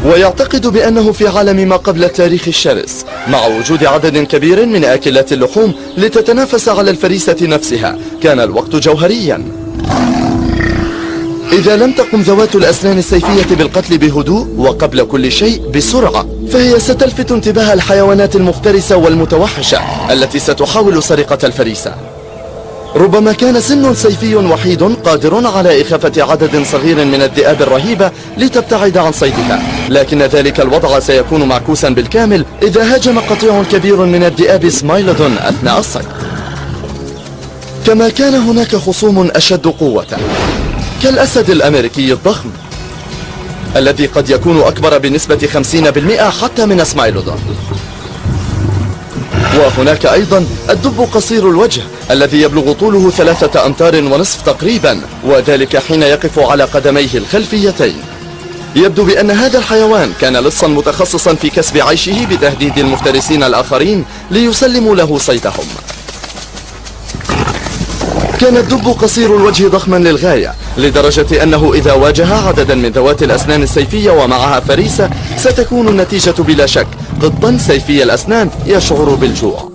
ويعتقد بأنه في عالم ما قبل التاريخ الشرس، مع وجود عدد كبير من آكلات اللحوم لتتنافس على الفريسة نفسها، كان الوقت جوهريا. إذا لم تقم ذوات الأسنان السيفية بالقتل بهدوء وقبل كل شيء بسرعة، فهي ستلفت انتباه الحيوانات المفترسة والمتوحشة التي ستحاول سرقة الفريسة. ربما كان سن سيفي وحيد قادر على إخافة عدد صغير من الذئاب الرهيبة لتبتعد عن صيدها، لكن ذلك الوضع سيكون معكوسا بالكامل إذا هاجم قطيع كبير من الذئاب سمايلودون أثناء الصيد. كما كان هناك خصوم أشد قوة كالأسد الأمريكي الضخم الذي قد يكون أكبر بنسبة 50% حتى من سمايلودون. وهناك أيضا الدب قصير الوجه الذي يبلغ طوله 3 أمتار ونصف تقريبا، وذلك حين يقف على قدميه الخلفيتين. يبدو بأن هذا الحيوان كان لصا متخصصا في كسب عيشه بتهديد المفترسين الآخرين ليسلموا له صيدهم. كان الدب قصير الوجه ضخما للغاية، لدرجة أنه إذا واجه عددا من ذوات الأسنان السيفية ومعها فريسة ستكون النتيجة بلا شك قطا سيفي الأسنان يشعر بالجوع.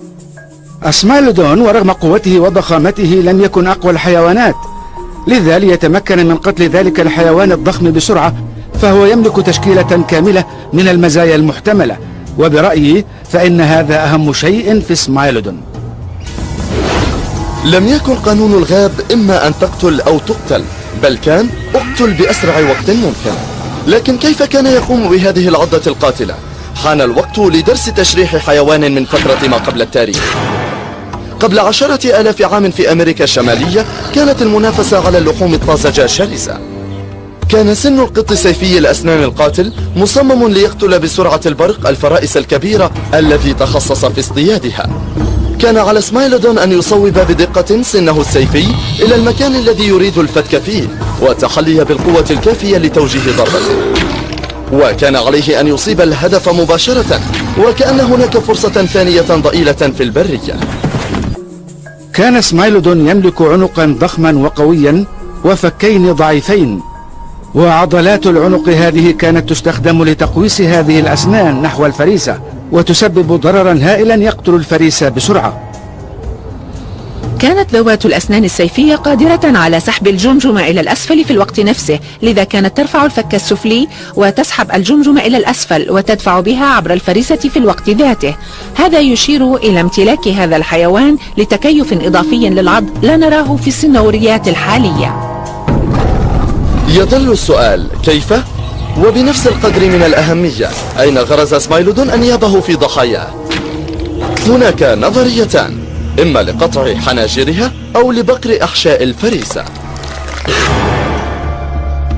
سمايلودون ورغم قوته وضخامته لم يكن أقوى الحيوانات، لذا ليتمكن من قتل ذلك الحيوان الضخم بسرعة فهو يملك تشكيلة كاملة من المزايا المحتملة، وبرأيي فإن هذا أهم شيء في سمايلودون. لم يكن قانون الغاب إما أن تقتل أو تقتل، بل كان اقتل بأسرع وقت ممكن. لكن كيف كان يقوم بهذه العضة القاتلة؟ حان الوقت لدرس تشريح حيوان من فترة ما قبل التاريخ. قبل 10,000 عام في أمريكا الشمالية كانت المنافسة على اللحوم الطازجة شرسة. كان سن القط سيفي الأسنان القاتل مصمم ليقتل بسرعة البرق الفرائس الكبيرة الذي تخصص في اصطيادها. كان على سمايلودون أن يصوب بدقة سنه السيفي إلى المكان الذي يريد الفتك فيه والتحلي بالقوة الكافية لتوجيه ضربته، وكان عليه أن يصيب الهدف مباشرة وكأن هناك فرصة ثانية ضئيلة في البرية. كان سمايلودون يملك عنقا ضخما وقويا وفكين ضعيفين، وعضلات العنق هذه كانت تستخدم لتقويس هذه الأسنان نحو الفريسة وتسبب ضررا هائلا يقتل الفريسة بسرعة. كانت ذوات الأسنان السيفية قادرة على سحب الجمجمة إلى الأسفل في الوقت نفسه، لذا كانت ترفع الفك السفلي وتسحب الجمجمة إلى الأسفل وتدفع بها عبر الفريسة في الوقت ذاته. هذا يشير إلى امتلاك هذا الحيوان لتكيف إضافي للعض لا نراه في السنوريات الحالية. يظل السؤال كيف؟ وبنفس القدر من الأهمية أين غرز سمايلودون أنيابه في ضحاياه؟ هناك نظريتان، إما لقطع حناجرها أو لبقر أحشاء الفريسة.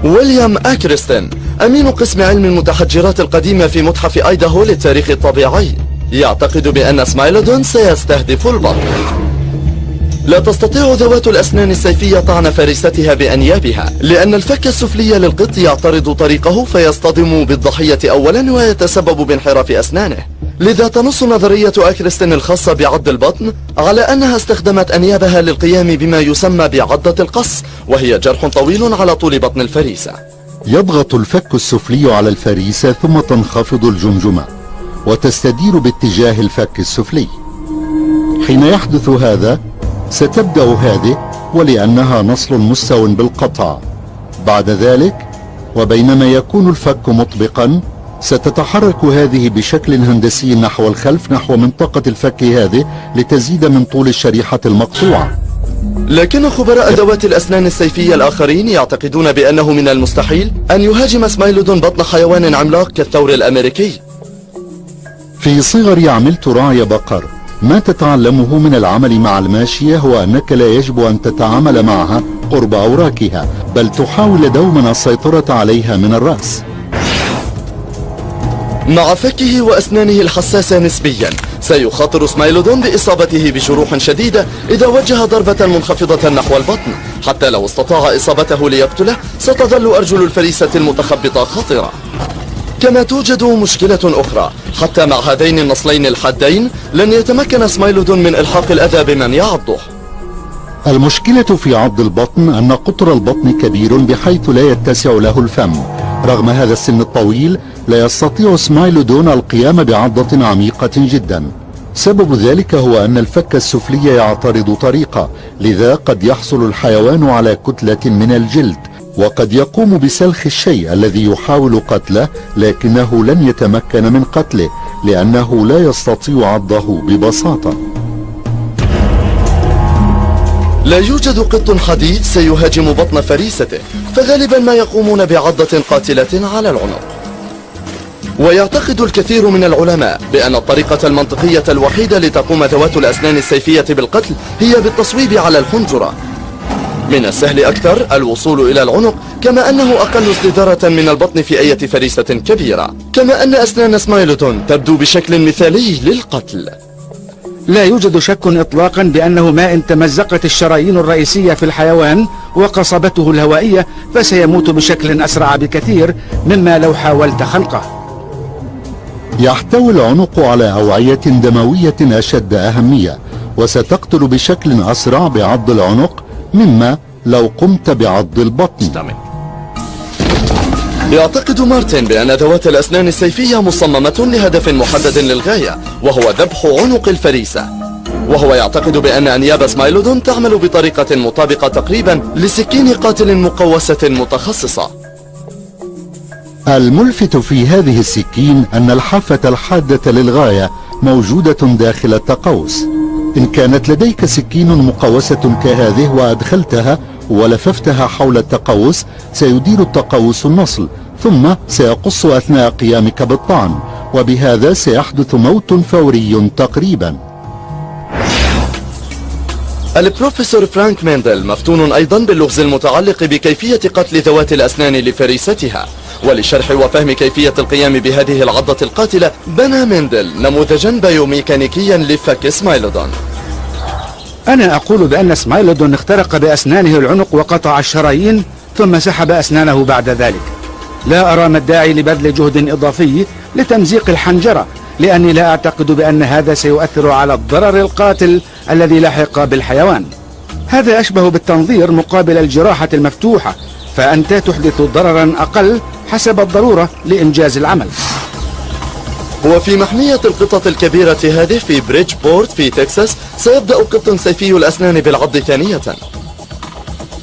ويليام أكريستن أمين قسم علم المتحجرات القديمة في متحف أيداهو للتاريخ الطبيعي يعتقد بأن سمايلودون سيستهدف البطن. لا تستطيع ذوات الأسنان السيفية طعن فريستها بأنيابها، لأن الفك السفلي للقط يعترض طريقه فيصطدم بالضحية أولا ويتسبب بانحراف أسنانه. لذا تنص نظرية أكريستن الخاصة بعض البطن على أنها استخدمت أنيابها للقيام بما يسمى بعضة القص، وهي جرح طويل على طول بطن الفريسة. يضغط الفك السفلي على الفريسة ثم تنخفض الجمجمة وتستدير باتجاه الفك السفلي. حين يحدث هذا ستبدأ هذه ولأنها نصل مستو بالقطع. بعد ذلك وبينما يكون الفك مطبقا ستتحرك هذه بشكل هندسي نحو الخلف نحو منطقة الفك هذه لتزيد من طول الشريحة المقطوعة. لكن خبراء ذوات الأسنان السيفية الآخرين يعتقدون بأنه من المستحيل أن يهاجم سمايلودون بطن حيوان عملاق كالثور الأمريكي. في صغري عملت راعي بقر. ما تتعلمه من العمل مع الماشية هو أنك لا يجب أن تتعامل معها قرب أوراقها، بل تحاول دوما السيطرة عليها من الرأس. مع فكه وأسنانه الحساسة نسبيا سيخاطر سمايلودون بإصابته بجروح شديدة إذا وجه ضربة منخفضة نحو البطن. حتى لو استطاع إصابته ليقتله ستظل أرجل الفريسة المتخبطة خطرة. كما توجد مشكلة أخرى، حتى مع هذين النصلين الحادين لن يتمكن سمايلودون من إلحاق الأذى بمن يعضه. المشكلة في عض البطن أن قطر البطن كبير بحيث لا يتسع له الفم. رغم هذا السن الطويل لا يستطيع سمايلودون القيام بعضة عميقة جدا. سبب ذلك هو أن الفك السفلي يعترض طريقه، لذا قد يحصل الحيوان على كتلة من الجلد وقد يقوم بسلخ الشيء الذي يحاول قتله، لكنه لن يتمكن من قتله لأنه لا يستطيع عضه ببساطة. لا يوجد قط حديث سيهاجم بطن فريسته، فغالبا ما يقومون بعضة قاتلة على العنق. ويعتقد الكثير من العلماء بأن الطريقة المنطقية الوحيدة لتقوم ذوات الأسنان السيفية بالقتل هي بالتصويب على الحنجرة. من السهل أكثر الوصول إلى العنق، كما أنه أقل استدارة من البطن في أي فريسة كبيرة، كما أن أسنان سمايلودون تبدو بشكل مثالي للقتل. لا يوجد شك إطلاقا بأنه ما إن تمزقت الشرايين الرئيسية في الحيوان وقصبته الهوائية فسيموت بشكل أسرع بكثير مما لو حاولت خنقه. يحتوي العنق على أوعية دموية أشد أهمية، وستقتل بشكل أسرع بعض العنق مما لو قمت بعض البطن. يعتقد مارتن بأن ذوات الأسنان السيفية مصممة لهدف محدد للغاية، وهو ذبح عنق الفريسة. وهو يعتقد بأن أنياب سمايلودون تعمل بطريقة مطابقة تقريبا لسكين قاتل مقوسة متخصصة. الملفت في هذه السكين أن الحافة الحادة للغاية موجودة داخل التقوس. إن كانت لديك سكين مقوسة كهذه وأدخلتها ولففتها حول التقوس، سيدير التقوس النصل، ثم سيقص أثناء قيامك بالطعن، وبهذا سيحدث موت فوري تقريبا. البروفيسور فرانك ميندل مفتون أيضا باللغز المتعلق بكيفية قتل ذوات الأسنان لفريستها. ولشرح وفهم كيفية القيام بهذه العضة القاتلة، بنى ميندل نموذجا بيوميكانيكيا لفك سمايلودون. أنا أقول بأن سمايلودون اخترق بأسنانه العنق وقطع الشرايين ثم سحب أسنانه بعد ذلك. لا أرى ما الداعي لبذل جهد إضافي لتمزيق الحنجرة، لأني لا أعتقد بأن هذا سيؤثر على الضرر القاتل الذي لحق بالحيوان. هذا أشبه بالتنظير مقابل الجراحة المفتوحة، فأنت تحدث ضررا أقل حسب الضرورة لإنجاز العمل. وفي محمية القطط الكبيرة هذه في بريدجبورت في تكساس، سيبدأ قط سيفي الأسنان بالعض ثانية.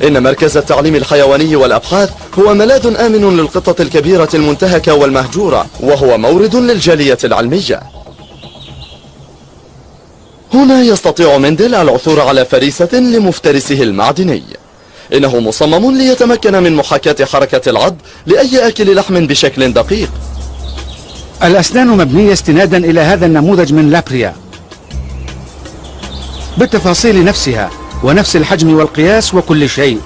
إن مركز التعليم الحيواني والأبحاث هو ملاذ آمن للقطط الكبيرة المنتهكة والمهجورة، وهو مورد للجالية العلمية. هنا يستطيع ميندل العثور على فريسة لمفترسه المعدني. إنه مصمم ليتمكن من محاكاة حركة العض لأي أكل لحم بشكل دقيق. الأسنان مبنية استنادا إلى هذا النموذج من لابريا بالتفاصيل نفسها ونفس الحجم والقياس وكل شيء.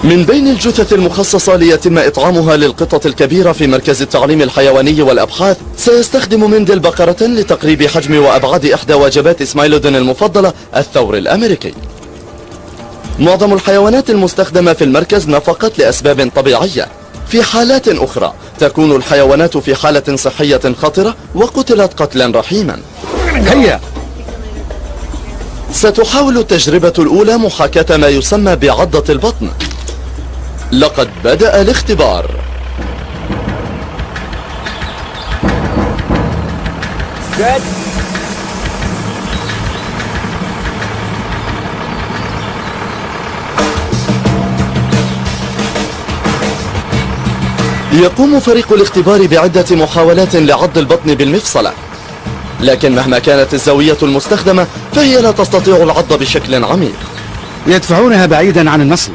من بين الجثث المخصصة ليتم إطعامها للقطط الكبيرة في مركز التعليم الحيواني والأبحاث، سيستخدم ميندل بقرة لتقريب حجم وأبعاد إحدى وجبات سمايلودون المفضلة، الثور الأمريكي. معظم الحيوانات المستخدمة في المركز نفقت لأسباب طبيعية. في حالات أخرى تكون الحيوانات في حالة صحية خطرة وقتلت قتلا رحيما. هيا. ستحاول التجربة الأولى محاكاة ما يسمى بعضة البطن. لقد بدأ الاختبار. يقوم فريق الاختبار بعدة محاولات لعض البطن بالمفصلة، لكن مهما كانت الزاوية المستخدمة فهي لا تستطيع العض بشكل عميق. يدفعونها بعيدا عن النصل.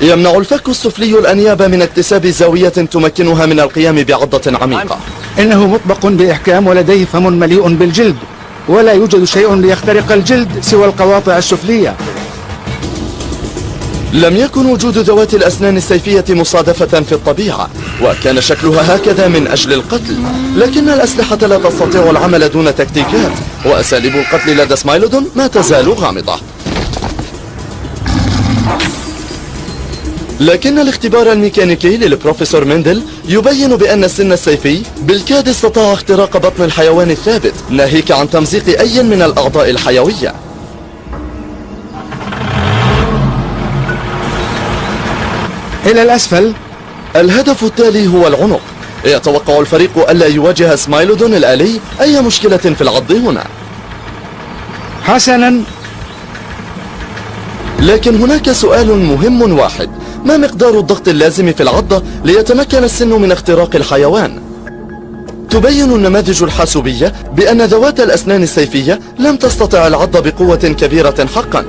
يمنع الفك السفلي الأنياب من اكتساب زاوية تمكنها من القيام بعضة عميقة. إنه مطبق بإحكام ولديه فم مليء بالجلد، ولا يوجد شيء ليخترق الجلد سوى القواطع السفلية. لم يكن وجود ذوات الأسنان السيفية مصادفة في الطبيعة، وكان شكلها هكذا من أجل القتل، لكن الأسلحة لا تستطيع العمل دون تكتيكات، وأساليب القتل لدى سمايلودون ما تزال غامضة. لكن الاختبار الميكانيكي للبروفيسور ميندل يبين بأن السن السيفي بالكاد استطاع اختراق بطن الحيوان الثابت، ناهيك عن تمزيق أي من الأعضاء الحيوية. إلى الأسفل. الهدف التالي هو العنق. يتوقع الفريق ألا يواجه سمايلودون الآلي أي مشكلة في العض هنا. حسنا. لكن هناك سؤال مهم واحد: ما مقدار الضغط اللازم في العضة ليتمكن السن من اختراق الحيوان؟ تبين النماذج الحاسوبية بأن ذوات الأسنان السيفية لم تستطع العض بقوة كبيرة حقا.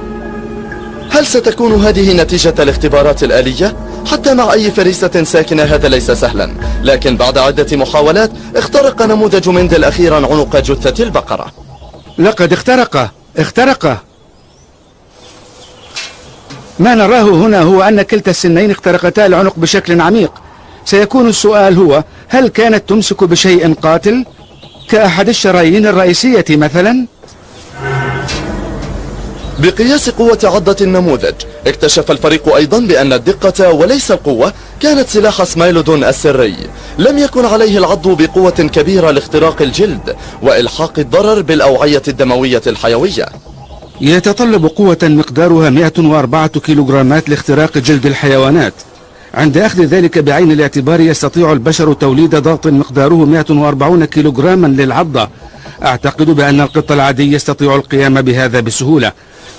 هل ستكون هذه نتيجة الاختبارات الآلية؟ حتى مع أي فريسة ساكنة هذا ليس سهلا، لكن بعد عدة محاولات اخترق نموذج مندل أخيرا عنق جثة البقرة. لقد اخترق. ما نراه هنا هو أن كلتا السنين اخترقتا العنق بشكل عميق. سيكون السؤال هو: هل كانت تمسك بشيء قاتل كأحد الشرايين الرئيسية مثلا؟ بقياس قوة عضة النموذج، اكتشف الفريق أيضا بأن الدقة وليس القوة كانت سلاح سمايلودون السري. لم يكن عليه العض بقوة كبيرة لاختراق الجلد وإلحاق الضرر بالأوعية الدموية الحيوية. يتطلب قوة مقدارها 104 كيلوغرامات لاختراق جلد الحيوانات. عند أخذ ذلك بعين الاعتبار يستطيع البشر توليد ضغط مقداره 140 كيلوغراما للعضة. أعتقد بأن القط العادي يستطيع القيام بهذا بسهولة.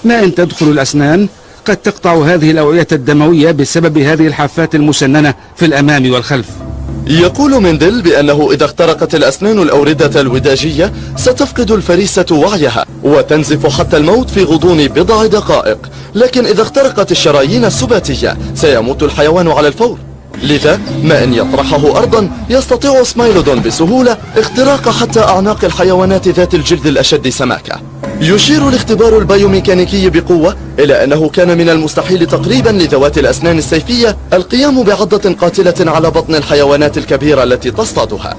ما إن تدخل الأسنان قد تقطع هذه الأوعية الدموية بسبب هذه الحافات المسننة في الأمام والخلف. يقول مندل بأنه إذا اخترقت الأسنان الأوردة الوداجية ستفقد الفريسة وعيها وتنزف حتى الموت في غضون بضع دقائق، لكن إذا اخترقت الشرايين السباتية سيموت الحيوان على الفور. لذا ما إن يطرحه أرضا يستطيع سمايلودون بسهولة اختراق حتى أعناق الحيوانات ذات الجلد الأشد سماكة. يشير الاختبار البيوميكانيكي بقوة إلى أنه كان من المستحيل تقريبا لذوات الأسنان السيفية القيام بعضة قاتلة على بطن الحيوانات الكبيرة التي تصطادها.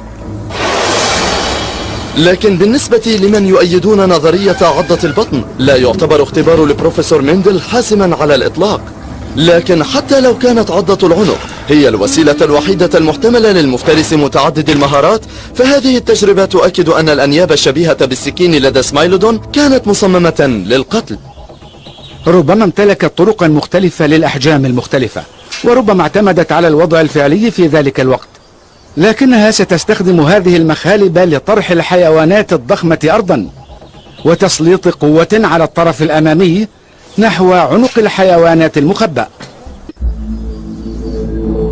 لكن بالنسبة لمن يؤيدون نظرية عضة البطن لا يعتبر اختبار البروفيسور مندل حاسما على الإطلاق. لكن حتى لو كانت عضة العنق هي الوسيلة الوحيدة المحتملة للمفترس متعدد المهارات، فهذه التجربة تؤكد أن الأنياب الشبيهة بالسكين لدى سمايلودون كانت مصممة للقتل. ربما امتلكت طرقا مختلفة للأحجام المختلفة، وربما اعتمدت على الوضع الفعلي في ذلك الوقت، لكنها ستستخدم هذه المخالب لطرح الحيوانات الضخمة أرضا وتسليط قوة على الطرف الأمامي نحو عنق الحيوانات المخبأ.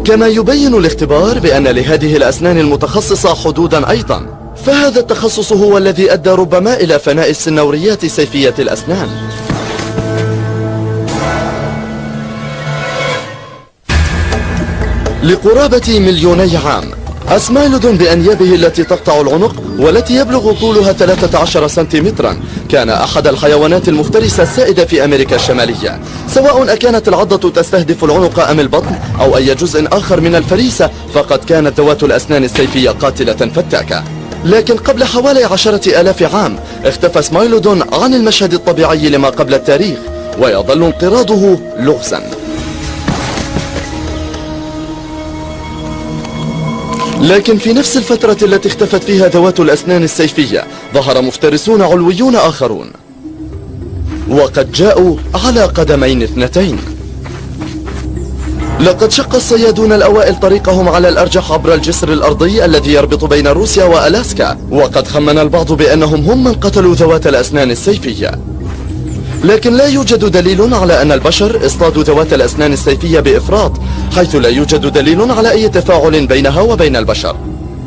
كما يبين الاختبار بأن لهذه الأسنان المتخصصة حدودا أيضا، فهذا التخصص هو الذي أدى ربما إلى فناء السنوريات سيفية الأسنان. لقرابة 2,000,000 عام سمايلودون بأنيابه التي تقطع العنق والتي يبلغ طولها 13 سنتيمترا كان أحد الحيوانات المفترسة السائدة في أمريكا الشمالية، سواء أكانت العضة تستهدف العنق أم البطن أو أي جزء آخر من الفريسة، فقد كانت ذوات الأسنان السيفية قاتلة فتاكة. لكن قبل حوالي 10,000 عام اختفى سمايلودون عن المشهد الطبيعي لما قبل التاريخ، ويظل انقراضه لغزا. لكن في نفس الفترة التي اختفت فيها ذوات الأسنان السيفية ظهر مفترسون علويون آخرون، وقد جاءوا على قدمين اثنتين. لقد شق الصيادون الأوائل طريقهم على الأرجح عبر الجسر الأرضي الذي يربط بين روسيا وألاسكا، وقد خمن البعض بأنهم هم من قتلوا ذوات الأسنان السيفية. لكن لا يوجد دليل على أن البشر اصطادوا ذوات الأسنان السيفية بإفراط، حيث لا يوجد دليل على أي تفاعل بينها وبين البشر.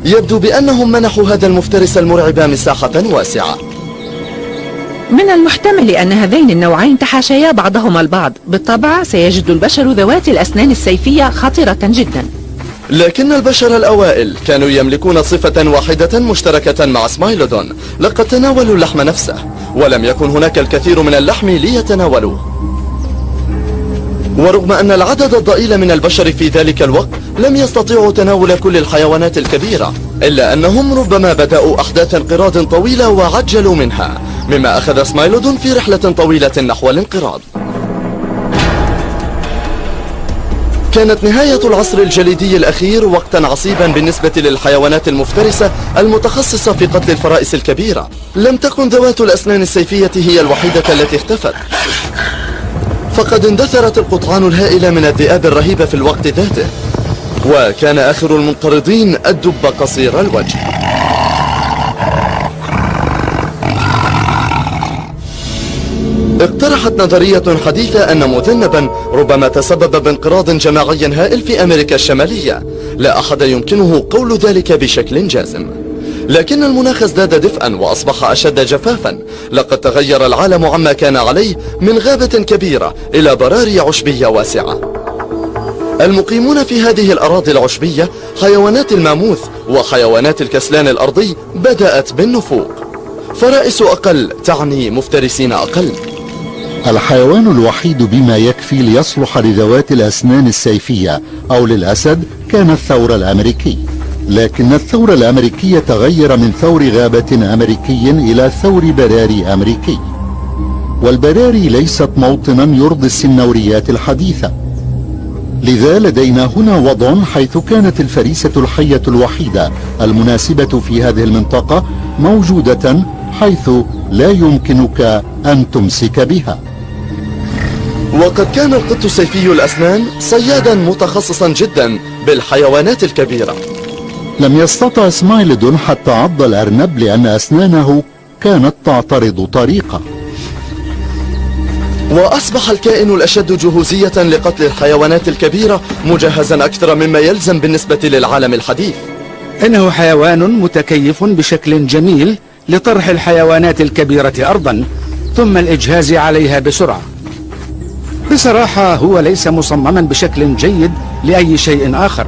يبدو بأنهم منحوا هذا المفترس المرعب مساحة واسعة. من المحتمل أن هذين النوعين تحاشيا بعضهما البعض. بالطبع سيجد البشر ذوات الأسنان السيفية خطرة جدا، لكن البشر الأوائل كانوا يملكون صفة واحدة مشتركة مع سمايلودون: لقد تناولوا اللحم نفسه، ولم يكن هناك الكثير من اللحم ليتناولوه. ورغم أن العدد الضئيل من البشر في ذلك الوقت لم يستطيعوا تناول كل الحيوانات الكبيرة، إلا أنهم ربما بدأوا أحداث انقراض طويلة وعجلوا منها، مما أخذ سمايلودون في رحلة طويلة نحو الانقراض. كانت نهاية العصر الجليدي الأخير وقتا عصيبا بالنسبة للحيوانات المفترسة المتخصصة في قتل الفرائس الكبيرة. لم تكن ذوات الأسنان السيفية هي الوحيدة التي اختفت، فقد اندثرت القطعان الهائلة من الذئاب الرهيبة في الوقت ذاته، وكان آخر المنقرضين الدب قصير الوجه. اقترحت نظرية حديثة أن مذنبا ربما تسبب بانقراض جماعي هائل في أمريكا الشمالية، لا أحد يمكنه قول ذلك بشكل جازم. لكن المناخ ازداد دفئا وأصبح أشد جفافا. لقد تغير العالم عما كان عليه من غابة كبيرة إلى براري عشبية واسعة. المقيمون في هذه الأراضي العشبية حيوانات الماموث وحيوانات الكسلان الأرضي بدأت بالنفوق. فرائس أقل تعني مفترسين أقل. الحيوان الوحيد بما يكفي ليصلح لذوات الأسنان السيفية أو للأسد كان الثور الأمريكي، لكن الثور الأمريكي تغير من ثور غابة أمريكي إلى ثور براري أمريكي، والبراري ليست موطنا يرضي السنوريات الحديثة. لذا لدينا هنا وضع حيث كانت الفريسة الحية الوحيدة المناسبة في هذه المنطقة موجودة، حيث لا يمكنك أن تمسك بها. وقد كان القط السيفي الأسنان صيادا متخصصا جدا بالحيوانات الكبيرة. لم يستطع سمايلدون حتى عض الأرنب لأن أسنانه كانت تعترض طريقه. وأصبح الكائن الأشد جهوزية لقتل الحيوانات الكبيرة مجهزا أكثر مما يلزم بالنسبة للعالم الحديث. إنه حيوان متكيف بشكل جميل لطرح الحيوانات الكبيرة أرضا ثم الإجهاز عليها بسرعة. بصراحة هو ليس مصمما بشكل جيد لأي شيء آخر،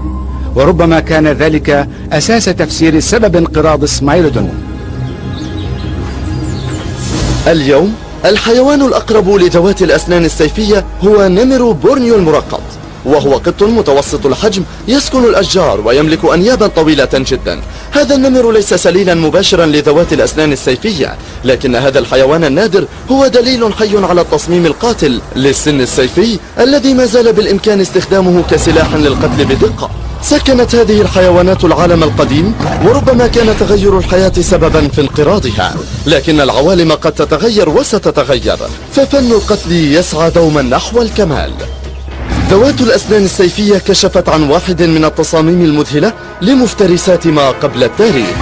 وربما كان ذلك أساس تفسير سبب انقراض سمايلدون. اليوم الحيوان الأقرب لذوات الأسنان السيفية هو نمر بورنيو المرقط، وهو قط متوسط الحجم يسكن الأشجار ويملك أنيابا طويلة جدا. هذا النمر ليس سليلا مباشرا لذوات الأسنان السيفية، لكن هذا الحيوان النادر هو دليل حي على التصميم القاتل للسن السيفي الذي ما زال بالإمكان استخدامه كسلاح للقتل بدقة. سكنت هذه الحيوانات العالم القديم، وربما كان تغير الحياة سببا في انقراضها، لكن العوالم قد تتغير وستتغير، ففن القتل يسعى دوما نحو الكمال. ذوات الأسنان السيفية كشفت عن واحد من التصاميم المذهلة لمفترسات ما قبل التاريخ.